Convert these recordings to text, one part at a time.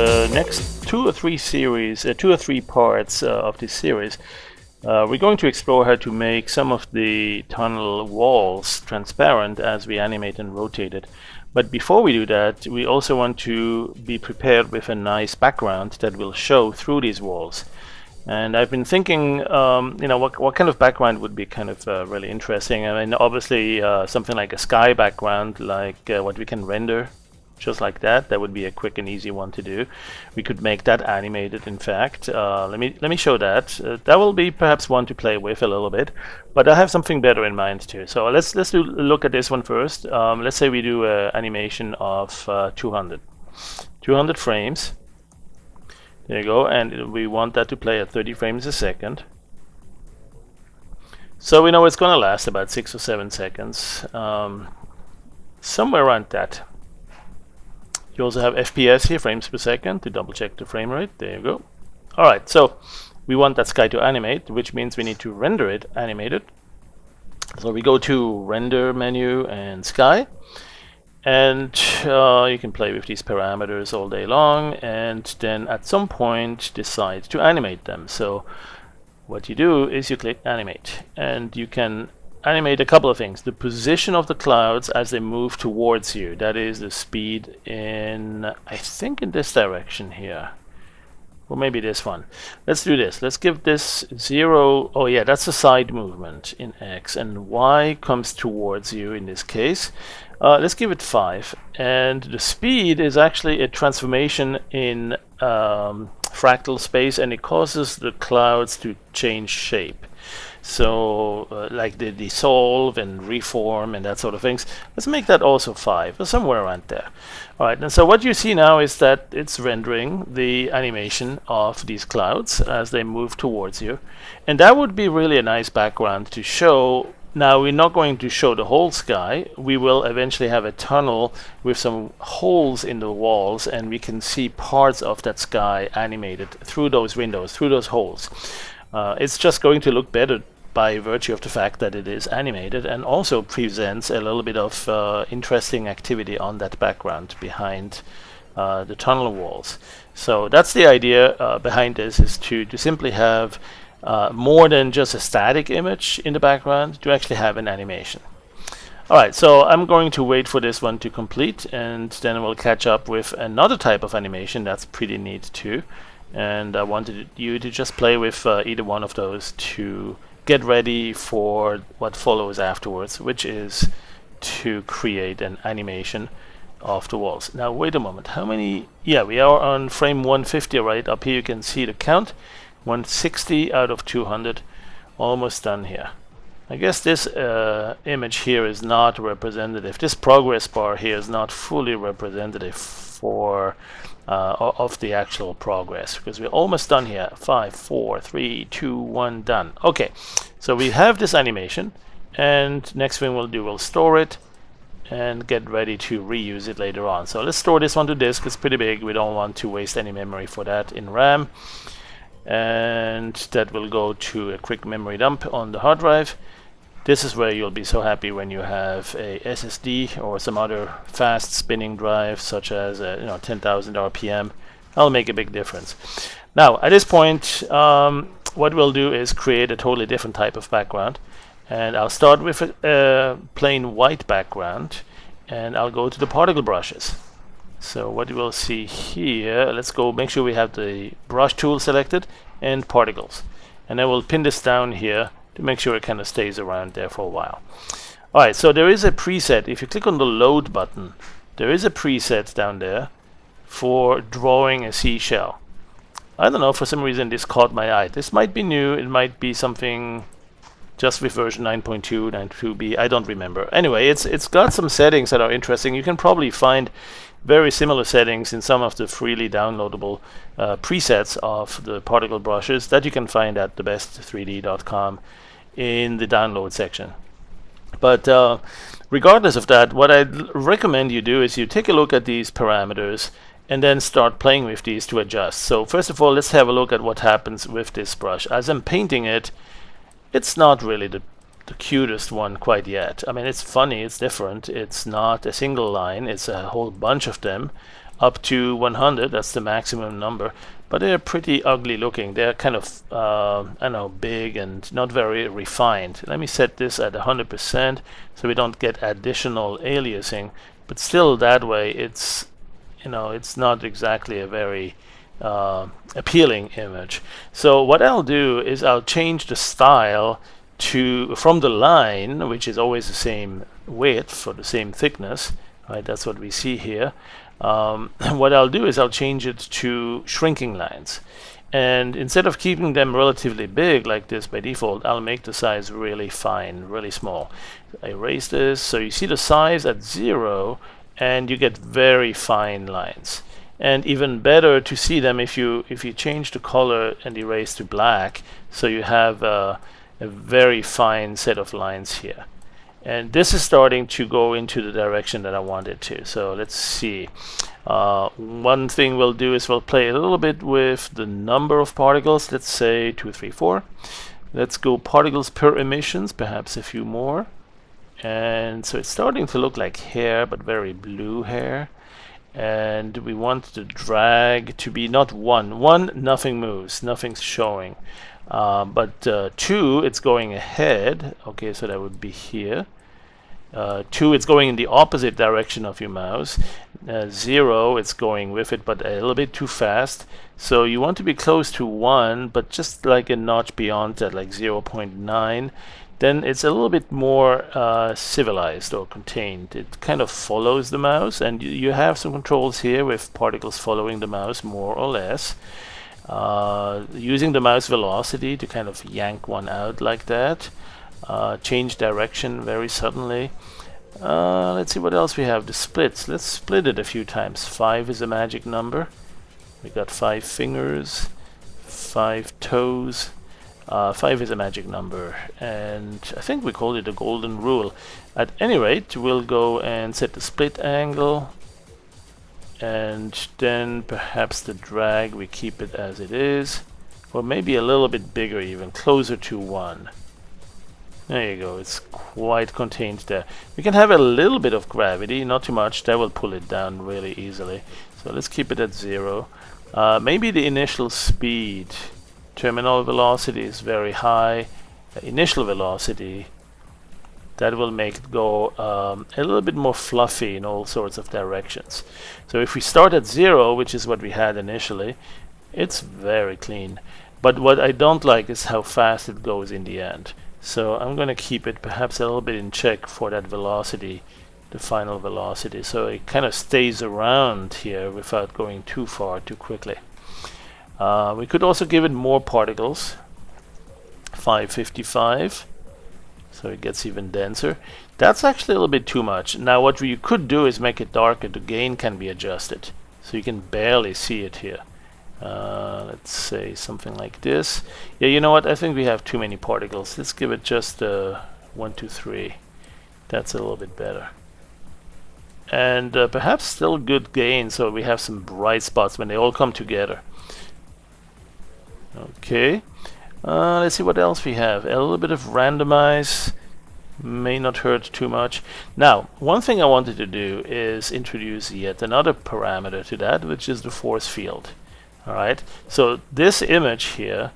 the next two or three parts of this series, we're going to explore how to make some of the tunnel walls transparent as we animate and rotate it. But before we do that, we also want to be prepared with a nice background that will show through these walls. And I've been thinking, what kind of background would be kind of really interesting. I mean, obviously, something like a sky background, like what we can render, just like that. That would be a quick and easy one to do. We could make that animated. In fact, let me show that. That will be perhaps one to play with a little bit. But I have something better in mind too. So let's look at this one first. Let's say we do an animation of 200 frames. There you go, and we want that to play at 30 frames a second. So we know it's going to last about 6 or 7 seconds, somewhere around that. You also have FPS here, frames per second, to double check the frame rate. There you go. Alright, so we want that sky to animate, which means we need to render it animated. So we go to Render menu and Sky. And you can play with these parameters all day long, and then at some point decide to animate them. So what you do is you click Animate, and you can animate a couple of things. The position of the clouds as they move towards you, that is the speed in, I think, in this direction here. Or maybe this one. Let's do this. Let's give this 0. Oh yeah, that's a side movement in X, and Y comes towards you in this case. Let's give it 5, and the speed is actually a transformation in fractal space, and it causes the clouds to change shape. So like they dissolve and reform and that sort of things. Let's make that also 5, or somewhere around there. Alright, and so what you see now is that it's rendering the animation of these clouds as they move towards you. And that would be really a nice background to show. Now we're not going to show the whole sky. We will eventually have a tunnel with some holes in the walls, and we can see parts of that sky animated through those windows, through those holes. It's just going to look better by virtue of the fact that it is animated, and also presents a little bit of interesting activity on that background behind the tunnel walls. So that's the idea behind this, is to simply have more than just a static image in the background, to actually have an animation. Alright, so I'm going to wait for this one to complete, and then we'll catch up with another type of animation that's pretty neat too. And I wanted you to just play with either one of those to get ready for what follows afterwards, which is to create an animation of the walls. Now wait a moment, how many? Yeah, we are on frame 150 right up here. You can see the count, 160 out of 200, almost done here. I guess this image here is not representative. This progress bar here is not fully representative for of the actual progress, because we're almost done here. 5, 4, 3, 2, 1, done. Okay, so we have this animation, and next thing we'll do, we'll store it and get ready to reuse it later on. So let's store this one to disk. It's pretty big. We don't want to waste any memory for that in RAM, and that will go to a quick memory dump on the hard drive. This is where you'll be so happy when you have a SSD or some other fast spinning drive, such as 10,000 RPM. That'll make a big difference. Now at this point, what we'll do is create a totally different type of background, and I'll start with a plain white background, and I'll go to the particle brushes. So what you will see here, let's go make sure we have the brush tool selected and particles, and then we'll pin this down here to make sure it kind of stays around there for a while. Alright, so there is a preset. If you click on the load button, there is a preset down there for drawing a seashell. I don't know, for some reason this caught my eye. This might be new, it might be something just with version 9.2, 9.2b, I don't remember. Anyway, it's got some settings that are interesting. You can probably find very similar settings in some of the freely downloadable presets of the particle brushes that you can find at thebest3d.com in the download section. But regardless of that, what I'd recommend you do is you take a look at these parameters and then start playing with these to adjust. So first of all, let's have a look at what happens with this brush. As I'm painting it, it's not really the cutest one quite yet. I mean, it's funny, it's different, it's not a single line, it's a whole bunch of them. up to 100. That's the maximum number, but they're pretty ugly looking. They're kind of I don't know, big and not very refined. Let me set this at 100% so we don't get additional aliasing, but still that way it's, you know, it's not exactly a very appealing image. So what I'll do is I'll change the style to from the line, which is always the same width or the same thickness, right? That's what we see here. What I'll do is I'll change it to shrinking lines, and instead of keeping them relatively big like this by default, I'll make the size really fine, really small. I erase this, so you see the size at 0, and you get very fine lines. And even better to see them if you change the color and erase to black, so you have a very fine set of lines here. And this is starting to go into the direction that I want it to. So let's see. One thing we'll do is we'll play a little bit with the number of particles. Let's say 2, 3, 4. Let's go particles per emissions, perhaps a few more. And so it's starting to look like hair, but very blue hair. And we want the drag to be not 1. 1, nothing moves, nothing's showing. But 2, it's going ahead. Okay, so that would be here. 2, it's going in the opposite direction of your mouse. 0, it's going with it, but a little bit too fast. So you want to be close to 1, but just like a notch beyond that, like 0.9. Then it's a little bit more civilized or contained. It kind of follows the mouse, and you have some controls here with particles following the mouse more or less. Using the mouse velocity to kind of yank one out like that. Change direction very suddenly. Let's see what else we have. The splits. Let's split it a few times. 5 is a magic number. We got 5 fingers, 5 toes. 5 is a magic number, and I think we call it the golden rule. At any rate, we'll go and set the split angle, and then perhaps the drag, we keep it as it is, or maybe a little bit bigger, even closer to 1. There you go, it's quite contained there. We can have a little bit of gravity, not too much, that will pull it down really easily. So let's keep it at 0. Maybe the initial speed. Terminal velocity is very high. Initial velocity, that will make it go a little bit more fluffy in all sorts of directions. So if we start at 0, which is what we had initially, it's very clean. But what I don't like is how fast it goes in the end. So I'm going to keep it perhaps a little bit in check for that velocity, the final velocity, so it kind of stays around here without going too far too quickly. We could also give it more particles, 555, so it gets even denser. That's actually a little bit too much. Now what you could do is make it darker. The gain can be adjusted, so you can barely see it here. Let's say something like this. Yeah, you know what? I think we have too many particles. Let's give it just 1, 2, 3. That's a little bit better. And perhaps still good gain, so we have some bright spots when they all come together. Okay, let's see what else we have. A little bit of randomize, may not hurt too much. Now, one thing I wanted to do is introduce yet another parameter to that, which is the force field. Alright, so this image here,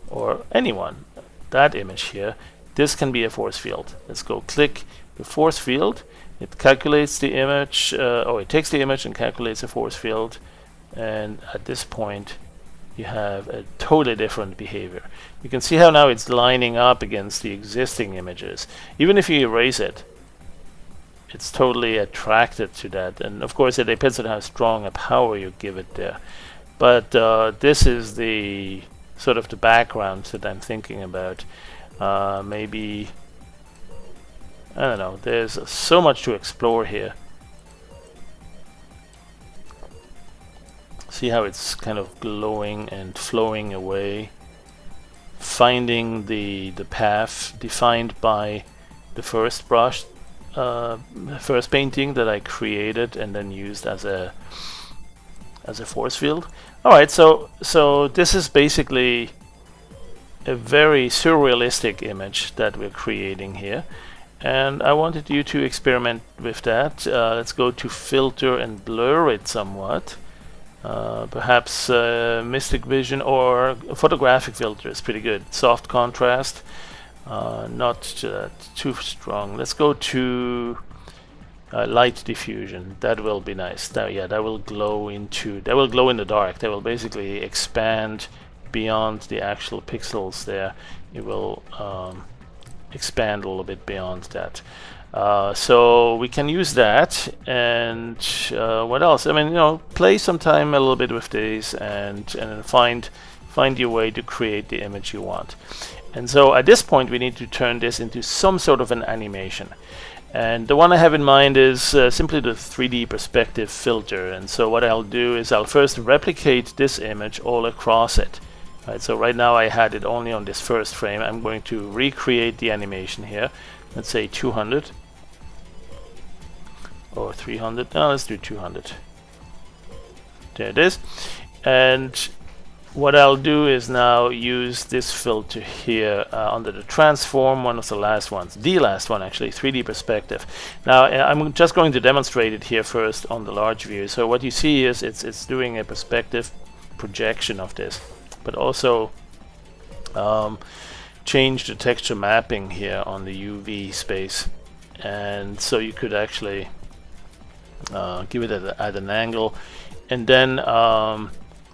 or anyone, that image here, this can be a force field. Let's go click the force field. It calculates the image, it takes the image and calculates a force field, and at this point you have a totally different behavior. You can see how now it's lining up against the existing images. Even if you erase it, it's totally attracted to that. And of course it depends on how strong a power you give it there. But this is the sort of the background that I'm thinking about. Maybe, I don't know, there's so much to explore here. See how it's kind of glowing and flowing away, finding the path defined by the first brush, first painting that I created and then used as a force field. All right, so this is basically a very surrealistic image that we're creating here, and I wanted you to experiment with that. Let's go to filter and blur it somewhat. Perhaps Mystic Vision or photographic filter is pretty good. Soft contrast, not too strong. Let's go to light diffusion. That will be nice. That will glow in the dark. That will basically expand beyond the actual pixels there. It will expand a little bit beyond that. So we can use that, and what else? I mean, play some time a little bit with these, and find your way to create the image you want. And so at this point, we need to turn this into some sort of an animation. And the one I have in mind is simply the 3D perspective filter. And so what I'll do is I'll first replicate this image all across it. Right, so right now I had it only on this first frame. I'm going to recreate the animation here. Let's say 200 or 300. No, let's do 200. There it is. And what I'll do is now use this filter here under the transform, one of the last ones, the last one actually, 3D perspective. Now I'm just going to demonstrate it here first on the large view. So what you see is it's doing a perspective projection of this, but also change the texture mapping here on the UV space, and so you could actually give it at an angle, and then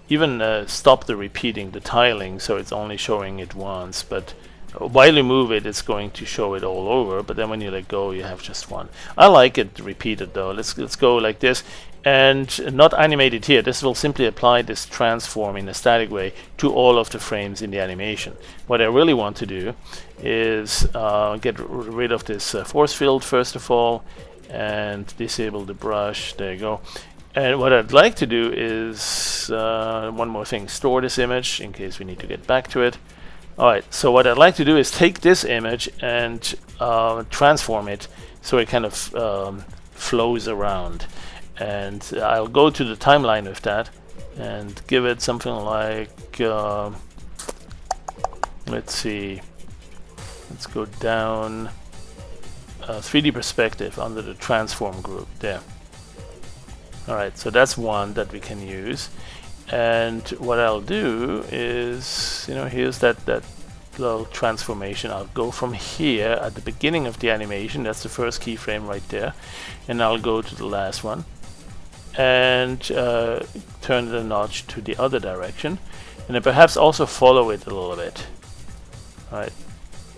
even stop the repeating, the tiling, so it's only showing it once, but while you move it, it's going to show it all over, but then when you let go, you have just one. I like it repeated though. Let's go like this, and not animated here. This will simply apply this transform in a static way to all of the frames in the animation. What I really want to do is get rid of this force field first of all, and disable the brush. There you go. And what I'd like to do is one more thing, store this image in case we need to get back to it. Alright, so what I'd like to do is take this image and transform it so it kind of flows around. And I'll go to the timeline with that and give it something like, let's see, let's go down 3D perspective under the transform group there. Alright, so that's one that we can use. And what I'll do is, here's that little transformation. I'll go from here at the beginning of the animation, that's the first keyframe right there, and I'll go to the last one and turn the notch to the other direction, and then perhaps also follow it a little bit. Alright,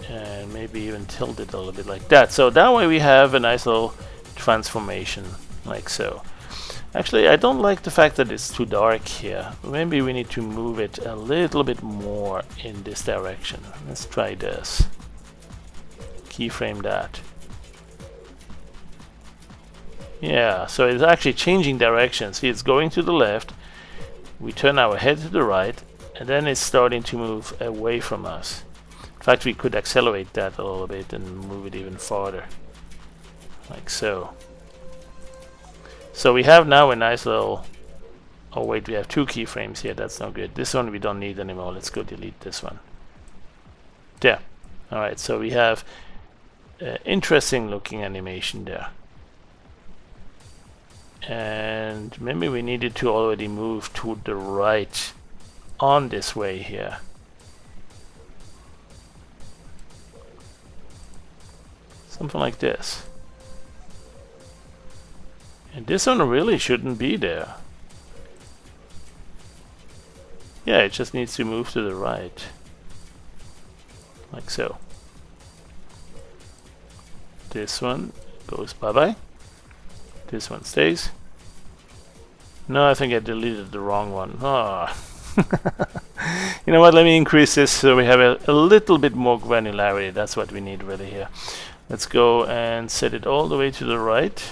and maybe even tilt it a little bit like that. So that way we have a nice little transformation like so. Actually, I don't like the fact that it's too dark here. Maybe we need to move it a little bit more in this direction. Let's try this. Keyframe that. Yeah, so it's actually changing direction. See, it's going to the left. We turn our head to the right, and then it's starting to move away from us. In fact, we could accelerate that a little bit and move it even farther. Like so. So we have now a nice little... Oh wait, we have two keyframes here. That's no good. This one we don't need anymore. Let's go delete this one. There. Alright, so we have interesting looking animation there. And maybe we needed to already move to the right on this way here. Something like this. And this one really shouldn't be there. Yeah, it just needs to move to the right. Like so. This one goes bye-bye. This one stays. No, I think I deleted the wrong one. Ah. You know what, let me increase this so we have a little bit more granularity. That's what we need really here. Let's go and set it all the way to the right.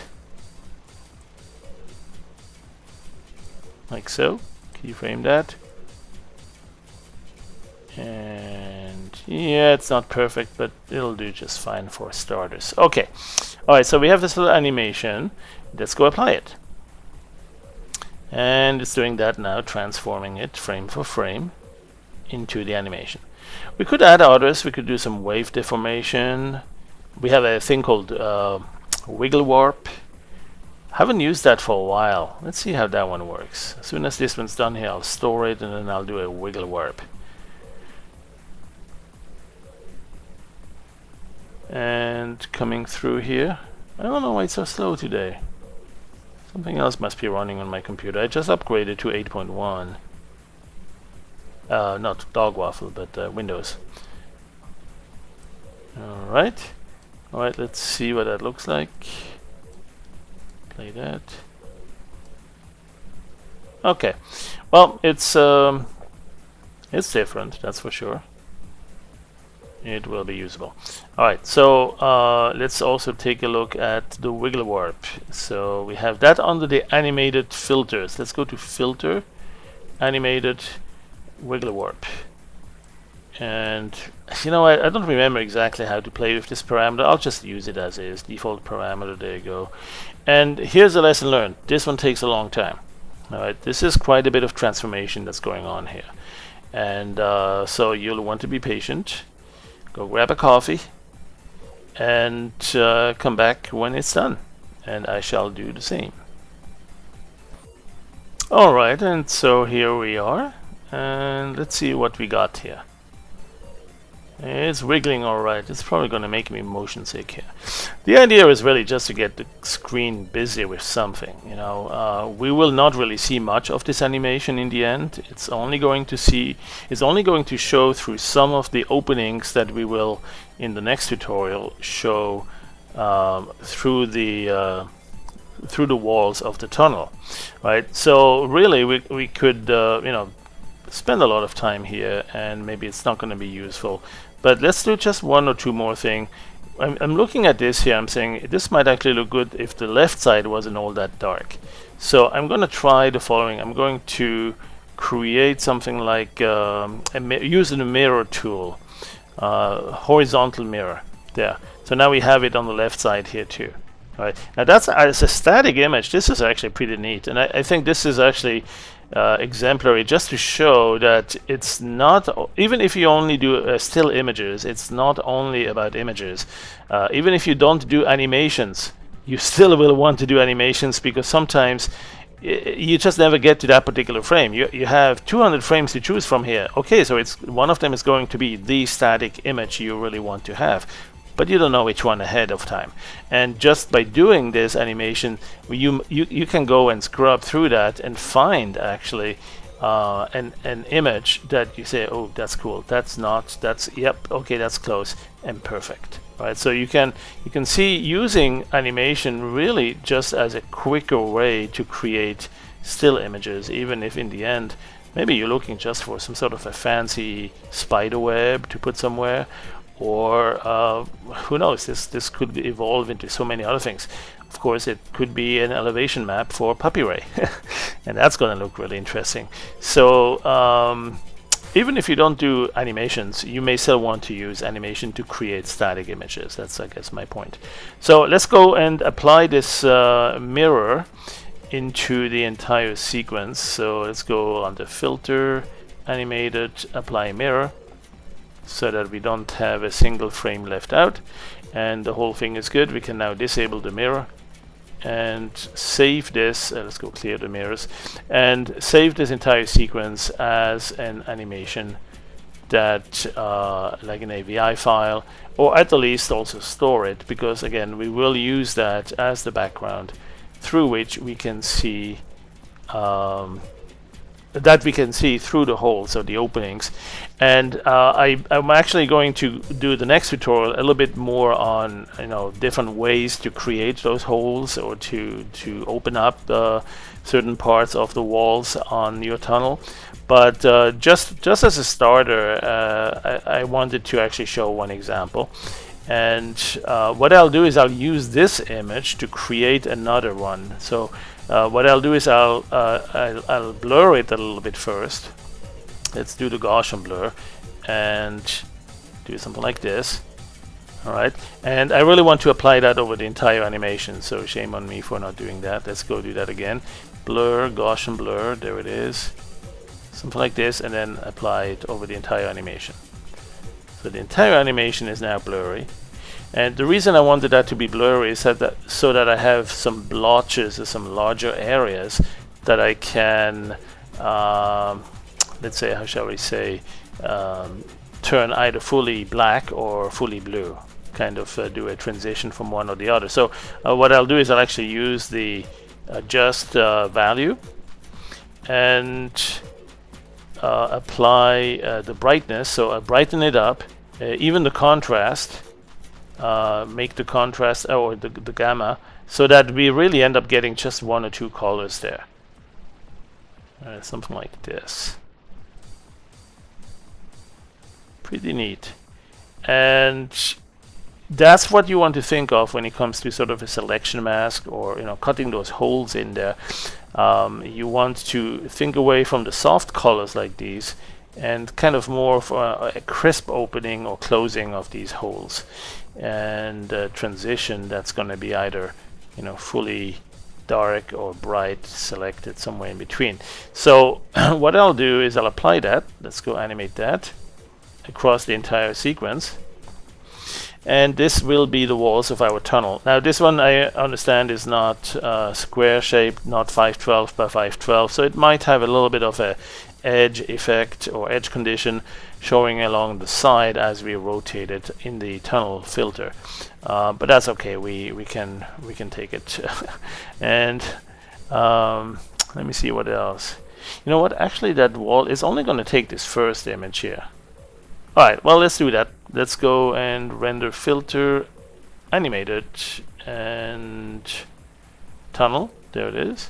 Like so. Keyframe that. And yeah, it's not perfect, but it'll do just fine for starters. Okay. Alright, so we have this little animation. Let's go apply it. And it's doing that now, transforming it frame for frame into the animation. We could add others. We could do some wave deformation. we have a thing called wiggle warp. Haven't used that for a while. Let's see how that one works. As soon as this one's done here, I'll store it and then I'll do a wiggle warp. And coming through here, I don't know why it's so slow today. Something else must be running on my computer. I just upgraded to 8.1. Not Dog Waffle, but Windows. Alright. Alright, let's see what that looks like. Play that. Okay. Well, it's different, that's for sure. It will be usable. Alright, so let's also take a look at the wiggle warp. So we have that under the animated filters. Let's go to filter, animated wiggle warp. And you know, I don't remember exactly how to play with this parameter. I'll just use it as is, default parameter. There you go. And here's a lesson learned. This one takes a long time. Alright, this is quite a bit of transformation that's going on here. And so you'll want to be patient. Go grab a coffee and come back when it's done, and I shall do the same. Alright, and so here we are, and let's see what we got here. It's wiggling alright. It's probably going to make me motion sick here. The idea is really just to get the screen busy with something. You know, we will not really see much of this animation in the end. It's only going to show through some of the openings that we will in the next tutorial show through the walls of the tunnel, right? So really, we could you know, spend a lot of time here, and maybe it's not going to be useful. But let's do just one or two more things. I'm looking at this here. I'm saying this might actually look good if the left side wasn't all that dark. So I'm going to try the following. I'm going to create something like using a mirror tool, horizontal mirror. There. So now we have it on the left side here too. All right. Now that's as a static image. This is actually pretty neat, and I think this is actually exemplary, just to show that it's not, even if you only do still images, it's not only about images. Even if you don't do animations, you still will want to do animations, because sometimes you just never get to that particular frame. You have 200 frames to choose from here. Okay, so it's one of them is going to be the static image you really want to have, but you don't know which one ahead of time. And just by doing this animation, you can go and scrub through that and find actually an image that you say, oh, that's cool, that's not, that's, yep, okay, that's close and perfect. Right, so you can see using animation really just as a quicker way to create still images, even if in the end maybe you're looking just for some sort of a fancy spider web to put somewhere, or who knows, this could evolve into so many other things. Of course, it could be an elevation map for Puppy Ray, and that's going to look really interesting. So even if you don't do animations, you may still want to use animation to create static images. That's, I guess, my point. So let's go and apply this mirror into the entire sequence. So let's go under Filter, Animated, Apply Mirror, so that we don't have a single frame left out, and the whole thing is good. We can now disable the mirror and save this. Let's go clear the mirrors and save this entire sequence as an animation that like an AVI file, or at the least also store it, because again we will use that as the background through which we can see through the holes, or the openings. And I'm actually going to do the next tutorial a little bit more on, you know, different ways to create those holes, or to open up certain parts of the walls on your tunnel. But just as a starter, I wanted to actually show one example. And what I'll do is I'll use this image to create another one. So what I'll do is I'll blur it a little bit first. Let's do the Gaussian blur and do something like this. Alright, and I really want to apply that over the entire animation, so shame on me for not doing that. Let's go do that again. Blur, Gaussian blur, there it is. Something like this, and then apply it over the entire animation. So the entire animation is now blurry. And the reason I wanted that to be blurry is so that I have some blotches or some larger areas that I can, let's say, how shall we say, turn either fully black or fully blue, kind of do a transition from one or the other. So what I'll do is I'll actually use the adjust value and apply the brightness. So I brighten it up, even the contrast, make the contrast or the gamma, so that we really end up getting just one or two colors there. Something like this. Pretty neat. And that's what you want to think of when it comes to sort of a selection mask, or cutting those holes in there. You want to think away from the soft colors like these and kind of more of a crisp opening or closing of these holes, and transition that's going to be either fully dark or bright, selected somewhere in between. So what I'll do is I'll apply that. Let's go animate that across the entire sequence. And this will be the walls of our tunnel. Now this one, I understand, is not square shaped, not 512 by 512, so it might have a little bit of a edge effect or edge condition showing along the side as we rotate it in the tunnel filter. But that's okay, we can take it. And let me see what else. You know what, actually that wall is only going to take this first image here. Alright, well, let's do that. Let's go and render filter, animated, and tunnel. There it is.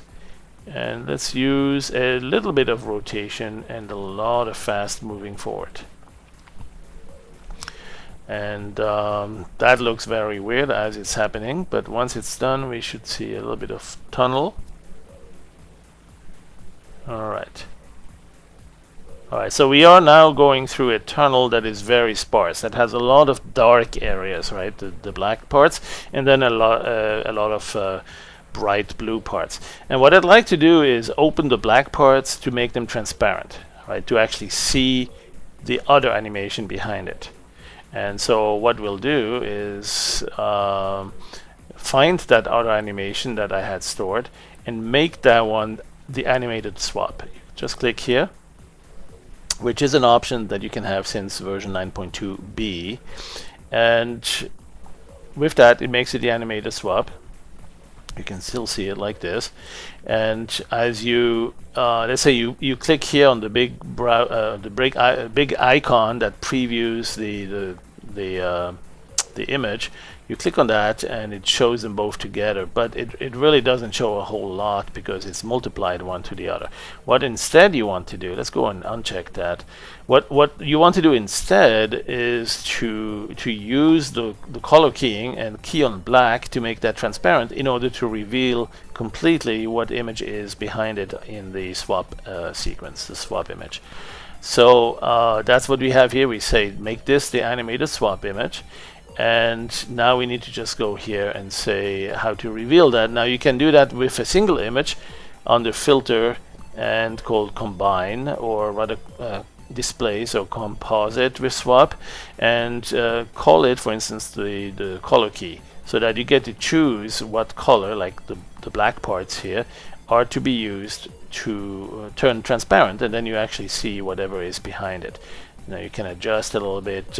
And let's use a little bit of rotation and a lot of fast moving forward. And that looks very weird as it's happening, but once it's done, we should see a little bit of tunnel. Alright. Alright, so we are now going through a tunnel that is very sparse, that has a lot of dark areas, right, the black parts, and then a lot of bright blue parts. And what I'd like to do is open the black parts to make them transparent, right, to actually see the other animation behind it. And so what we'll do is find that other animation that I had stored and make that one the animated swap. Just click here, which is an option that you can have since version 9.2b, and with that it makes it the animated swap. You can still see it like this, and as you let's say you click here on the big big icon that previews the image, you click on that and it shows them both together, but it really doesn't show a whole lot because it's multiplied one to the other. What instead you want to do, let's go and uncheck that. What you want to do instead is to use the color keying and key on black to make that transparent in order to reveal completely what image is behind it in the swap sequence, the swap image. So that's what we have here. We say make this the animated swap image. And now we need to just go here and say how to reveal that. Now you can do that with a single image under filter and called combine, or rather display, so composite with swap, and call it, for instance, the color key, so that you get to choose what color, like the black parts here, are to be used to turn transparent, and then you actually see whatever is behind it. Now you can adjust a little bit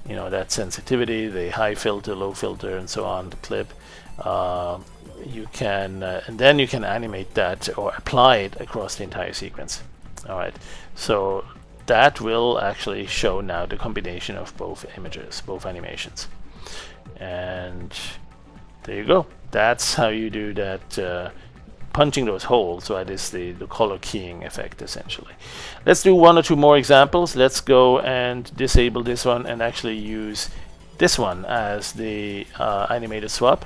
that sensitivity, the high filter, low filter, and so on, the clip. You can and then you can animate that or apply it across the entire sequence. Alright, so that will actually show now the combination of both images, both animations. And there you go. That's how you do that, punching those holes. So that is the color keying effect, essentially. Let's do one or two more examples. Let's go and disable this one and actually use this one as the animated swap.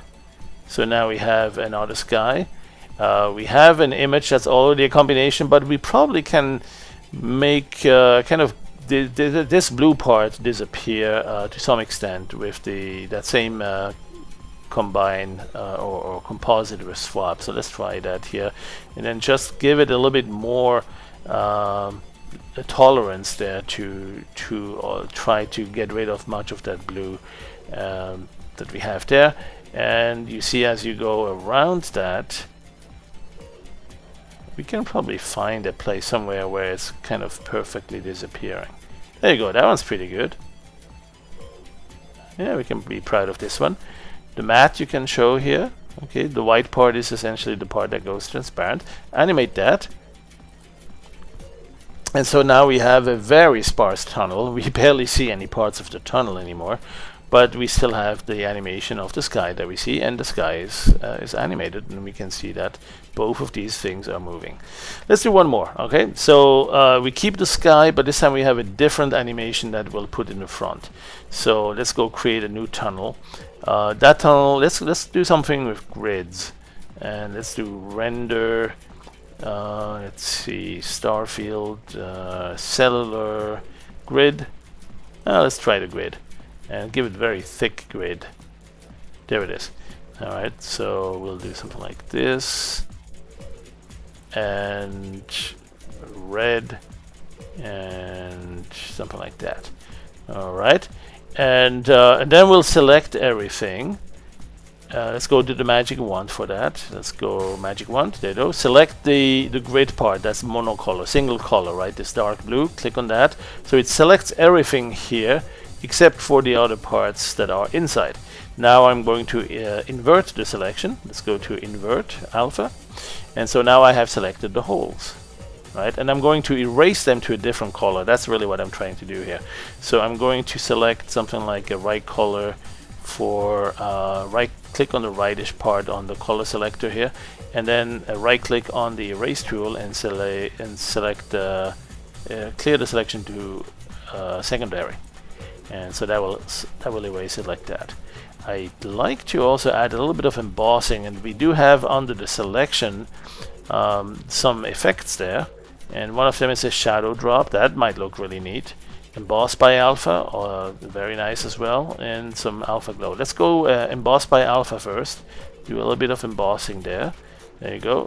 So now we have another sky. We have an image that's already a combination, but we probably can make kind of this blue part disappear to some extent with that same combine or composite with swap. So let's try that here, and then just give it a little bit more a tolerance there to try to get rid of much of that blue that we have there. And you see, as you go around that, we can probably find a place somewhere where it's kind of perfectly disappearing. There you go, that one's pretty good. Yeah, we can be proud of this one. The matte you can show here. Okay, the white part is essentially the part that goes transparent. Animate that. And so now we have a very sparse tunnel. We barely see any parts of the tunnel anymore, but we still have the animation of the sky that we see, and the sky is animated, and we can see that both of these things are moving. Let's do one more. Okay, so we keep the sky, but this time we have a different animation that we'll put in the front. So let's go create a new tunnel. That tunnel, let's do something with grids, and let's do render. Let's see, Starfield, cellular, grid. Let's try the grid and give it very thick grid. There it is. Alright, so we'll do something like this, and red, and something like that. Alright, and then we'll select everything. Let's go to the magic wand for that. Let's go magic wand. There you go. Select the grid part. That's monocolor, single color, right? This dark blue. Click on that. So it selects everything here except for the other parts that are inside. Now I'm going to invert the selection. Let's go to invert alpha. And so now I have selected the holes, right? And I'm going to erase them to a different color. That's really what I'm trying to do here. So I'm going to select something like a right color for right click on the rightish part on the color selector here, and then right click on the erase tool and select clear the selection to secondary, and so that will erase it like that. I'd like to also add a little bit of embossing, and we do have under the selection some effects there, and one of them is a shadow drop. That might look really neat. Emboss by alpha, very nice as well, and some alpha glow. Let's go emboss by alpha first. Do a little bit of embossing there. There you go.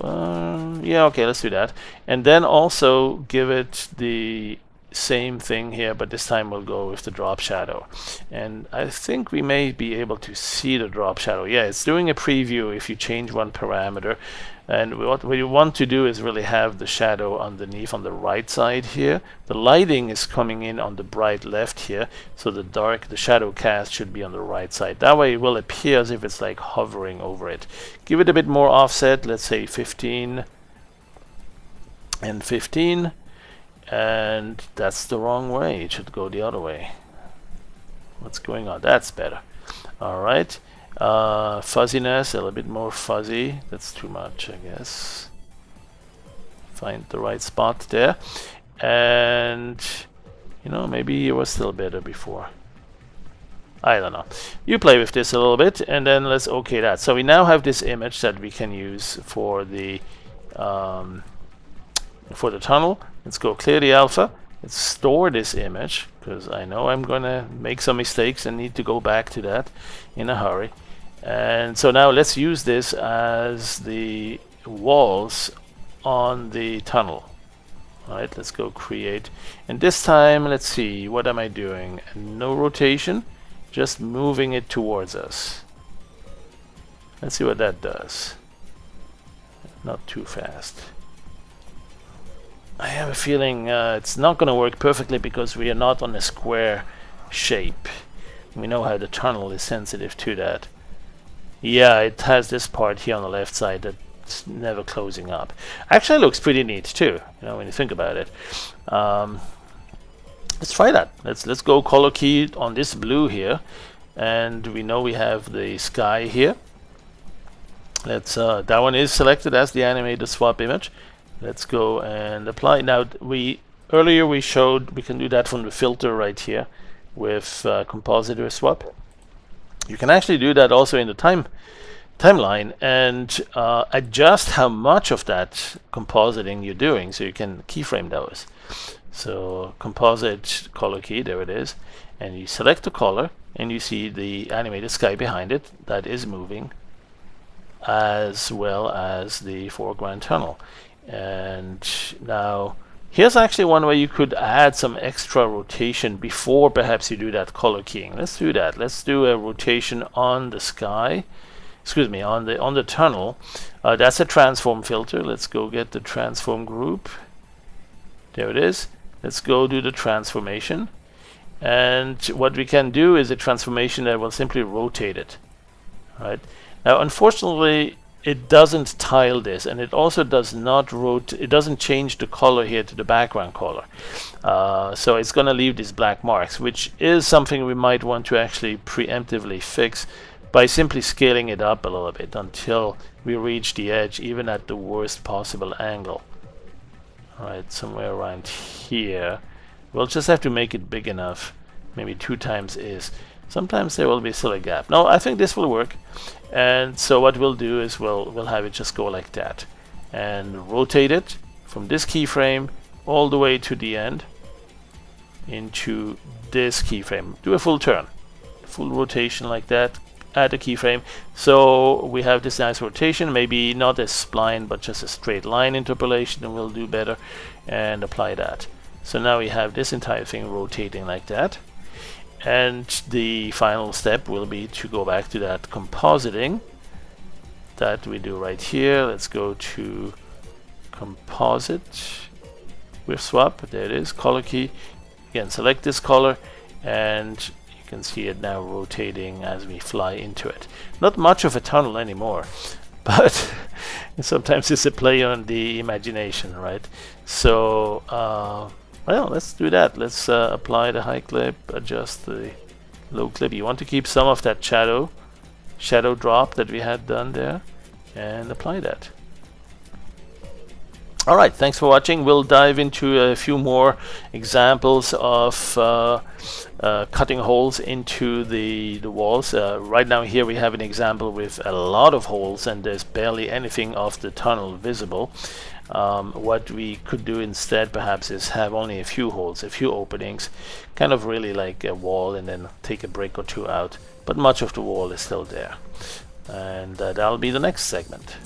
Yeah, okay, let's do that. And then also give it the same thing here, but this time we'll go with the drop shadow. And I think we may be able to see the drop shadow. Yeah, it's doing a preview if you change one parameter. And what we want to do is really have the shadow underneath on the right side here. The lighting is coming in on the bright left here, so the shadow cast should be on the right side. That way it will appear as if it's like hovering over it. Give it a bit more offset, let's say 15 and 15. And that's the wrong way. It should go the other way. What's going on? That's better. Alright. Fuzziness, a little bit more fuzzy. That's too much, I guess. Find the right spot there. And, you know, maybe it was still better before. I don't know. You play with this a little bit, and then let's OK that. So we now have this image that we can use for the tunnel. Let's go clear the alpha. Let's store this image, because I know I'm gonna make some mistakes and need to go back to that in a hurry. And so now let's use this as the walls on the tunnel. Alright, let's go create. And this time, let's see, what am I doing? No rotation, just moving it towards us. Let's see what that does. Not too fast. I have a feeling it's not going to work perfectly because we are not on a square shape. We know how the tunnel is sensitive to that. Yeah, it has this part here on the left side that's never closing up. Actually looks pretty neat too, you know, when you think about it. Let's try that. Let's go color key on this blue here, and we know we have the sky here. Let's that one is selected as the animated swap image. Let's go and apply. Now earlier we showed we can do that from the filter right here with compositor swap. You can actually do that also in the timeline and adjust how much of that compositing you're doing, so you can keyframe those. So composite color key, there it is, and you select the color and you see the animated sky behind it that is moving, as well as the foreground tunnel. And now Here's actually one where you could add some extra rotation before perhaps you do that color keying. Let's do that. Let's do a rotation on the sky. Excuse me, on the tunnel. That's a transform filter. Let's go get the transform group. There it is. Let's go do the transformation. And what we can do is a transformation that will simply rotate it. Right. Now, unfortunately, it doesn't tile this, and it also does not rotate. It doesn't change the color here to the background color. So it's going to leave these black marks, which is something we might want to actually preemptively fix by simply scaling it up a little bit until we reach the edge, even at the worst possible angle. All right, somewhere around here. We'll just have to make it big enough. Maybe 2 times is. Sometimes there will be still a gap. No, I think this will work. And so what we'll do is we'll have it just go like that. And rotate it from this keyframe all the way to the end into this keyframe. Do a full turn. Full rotation like that. Add a keyframe. So we have this nice rotation. Maybe not a spline, but just a straight line interpolation, and we'll do better. And apply that. So now we have this entire thing rotating like that. And the final step will be to go back to that compositing that we do right here. Let's go to composite with swap. There it is, color key. Again, select this color, and you can see it now rotating as we fly into it. Not much of a tunnel anymore, but sometimes it's a play on the imagination, right? So well, let's do that. Let's apply the high clip, adjust the low clip. You want to keep some of that shadow drop that we had done there, and apply that. All right, thanks for watching. We'll dive into a few more examples of cutting holes into the walls. Right now here we have an example with a lot of holes, and there's barely anything of the tunnel visible. What we could do instead perhaps is have only a few holes, a few openings, kind of really like a wall, and then take a brick or 2 out, but much of the wall is still there. And that'll be the next segment.